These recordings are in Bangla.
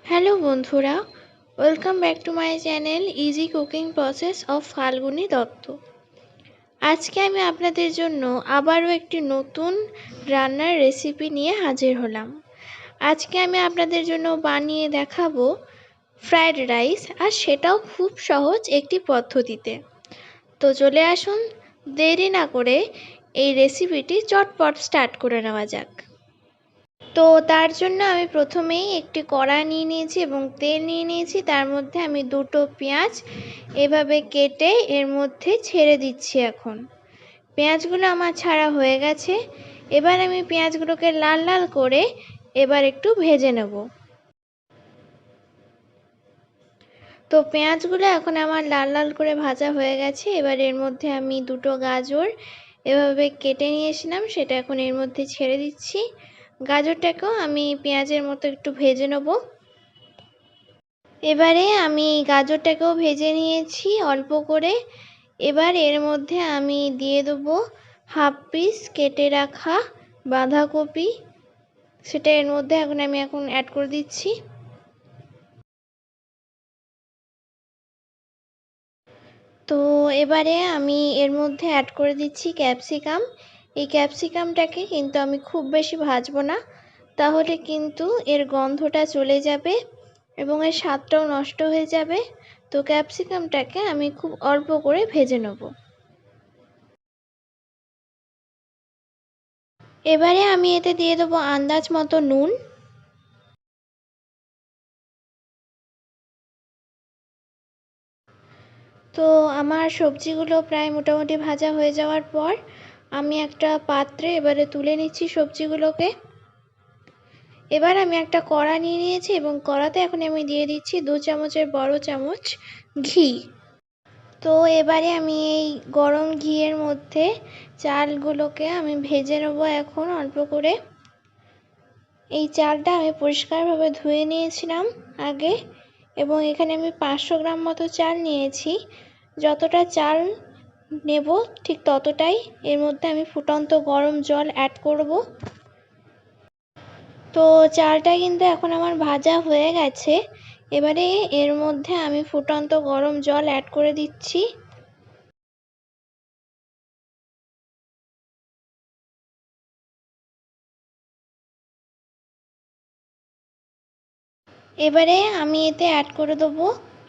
হ্যালো বন্ধুরা, welcome back to my channel easy cooking process of Falguni Dutta. আজকে আমি আপনাদের জন্য আবারও একটি নতুন রান্নার রেসিপি নিয়ে হাজির হলাম। আজকে আমি আপনাদের জন্য বানিয়ে দেখাবো ফ্রায়েড রাইস, আর সেটাও খুব সহজ একটি পদ্ধতিতে। তো চলে আসুন, দেরি না করে এই রেসিপিটি চটপট স্টার্ট করে নেওয়া যাক। তো তার জন্য আমি প্রথমেই একটি কড়া নিয়ে নিয়েছি এবং তেল নিয়ে নিয়েছি। তার মধ্যে আমি দুটো পেঁয়াজ এভাবে কেটে এর মধ্যে ছেড়ে দিচ্ছি। এখন পেঁয়াজগুলো আমার ছাড়া হয়ে গেছে। এবার আমি পেঁয়াজগুলোকে লাল লাল করে এবার একটু ভেজে নেব। তো পেঁয়াজগুলো এখন আমার লাল লাল করে ভাজা হয়ে গেছে। এবার এর মধ্যে আমি দুটো গাজর এভাবে কেটে নিয়েছিলাম, সেটা এখন এর মধ্যে ছেড়ে দিচ্ছি। গাজরটাকেও আমি পেঁয়াজের মতো একটু ভেজে নেব। এবারে আমি গাজরটাকেও ভেজে নিয়েছি অল্প করে। এবার এর মধ্যে আমি দিয়ে দেবো হাফ পিস কেটে রাখা বাঁধাকপি, সেটা এর মধ্যে আমি অ্যাড করে দিচ্ছি। তো এবারে আমি এর মধ্যে অ্যাড করে দিচ্ছি ক্যাপসিকাম। এই ক্যাপসিকামটাকে কিন্তু আমি খুব বেশি ভাজবো না, তাহলে কিন্তু এর গন্ধটা চলে যাবে এবং এর স্বাদটাও নষ্ট হয়ে যাবে। তো ক্যাপসিকামটাকে আমি খুব অল্প করে ভেজে নেব। এবারে আমি এতে দিয়ে দেবো আন্দাজ মতো নুন। তো আমার সবজিগুলো প্রায় মোটামুটি ভাজা হয়ে যাওয়ার পর আমি একটা পাত্রে এবারে তুলে নিচ্ছি সবজিগুলোকে। এবার আমি একটা কড়া নিয়ে নিয়েছি এবং কড়াতে এখন আমি দিয়ে দিচ্ছি 2 চামচের বড় চামচ ঘি। তো এবারে আমি এই গরম ঘিয়ের মধ্যে চালগুলোকে আমি ভেজে নেব এখন অল্প করে। এই চালটা আমি পরিষ্কারভাবে ধুয়ে নিয়েছিলাম আগে, এবং এখানে আমি 500 গ্রাম মতো চাল নিয়েছি। যতটা চাল নেব ঠিক ততটাই এর মধ্যে আমি ফুটন্ত গরম জল অ্যাড করব। তো চালটা কিন্তু এখন আমার ভাজা হয়ে গেছে। এবারে এর মধ্যে আমি ফুটন্ত গরম জল অ্যাড করে দিচ্ছি। এবারে আমি এতে অ্যাড করে দেবো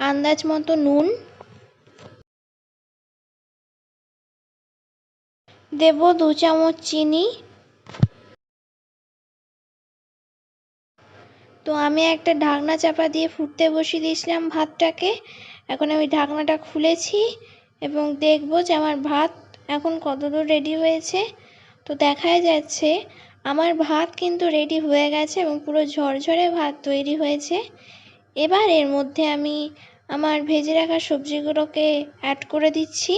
আন্দাজ মতো নুন, দেব 2 চামচ চিনি। তো আমি একটা ঢাকনা চাপা দিয়ে ফুটতে বসিয়ে দিয়েছিলাম ভাতটাকে। এখন আমি ঢাকনাটা খুলেছি এবং দেখব যে আমার ভাত এখন কতদূর রেডি হয়েছে। তো দেখাই যাচ্ছে আমার ভাত কিন্তু রেডি হয়ে গেছে এবং পুরো ঝরঝরে ভাত তৈরি হয়েছে। এবার এর মধ্যে আমি আমার ভেজে রাখা সবজিগুলোকে অ্যাড করে দিচ্ছি।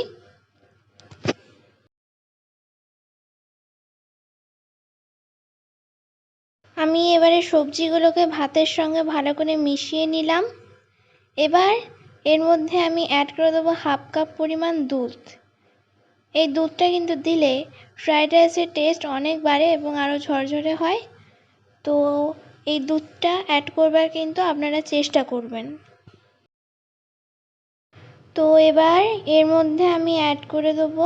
আমি এবারে সবজিগুলোকে ভাতের সঙ্গে ভালো করে মিশিয়ে নিলাম। এবার এর মধ্যে আমি অ্যাড করে দেবো হাফ কাপ পরিমাণ দুধ। এই দুধটা কিন্তু দিলে ফ্রায়েড রাইসের টেস্ট অনেক বাড়ে এবং আরও ঝরঝরে হয়। তো এই দুধটা অ্যাড করবার কিন্তু আপনারা চেষ্টা করবেন। তো এবার এর মধ্যে আমি অ্যাড করে দেবো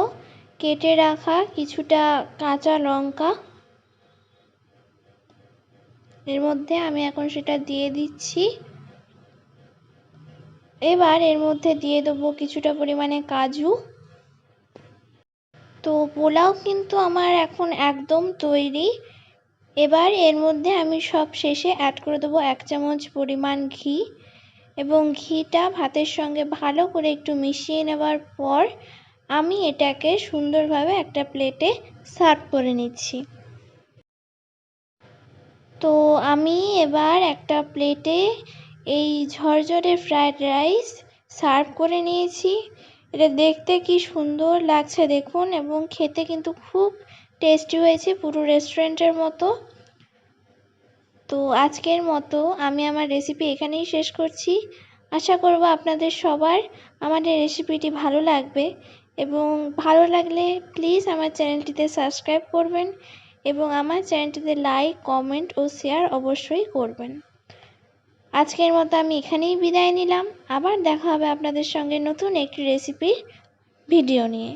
কেটে রাখা কিছুটা কাঁচা লঙ্কা। এর মধ্যে আমি এখন সেটা দিয়ে দিচ্ছি। এবার এর মধ্যে দিয়ে দেবো কিছুটা পরিমাণে কাজু। তো পোলাও কিন্তু আমার এখন একদম তৈরি। এবার এর মধ্যে আমি সব শেষে অ্যাড করে দেবো 1 চামচ পরিমাণ ঘি, এবং ঘিটা ভাতের সঙ্গে ভালো করে একটু মিশিয়ে নেওয়ার পর আমি এটাকে সুন্দরভাবে একটা প্লেটে সার্ভ করে নিচ্ছি। তো আমি এবার একটা প্লেটে এই ঝরঝরে ফ্রায়েড রাইস সার্ভ করে নিয়েছি। এটা দেখতে কি সুন্দর লাগছে দেখুন, এবং খেতে কিন্তু খুব টেস্টি হয়েছে, পুরো রেস্টুরেন্টের মতো। তো আজকের মতো আমি আমার রেসিপি এখানেই শেষ করছি। আশা করব আপনাদের সবার আমার এই রেসিপিটি ভালো লাগবে, এবং ভালো লাগলে প্লিজ আমার চ্যানেলটিতে সাবস্ক্রাইব করবেন এবং আমার চ্যানেলটিতে লাইক, কমেন্ট ও শেয়ার অবশ্যই করবেন। আজকের মতো আমি এখানেই বিদায় নিলাম। আবার দেখা হবে আপনাদের সঙ্গে নতুন একটি রেসিপির ভিডিও নিয়ে।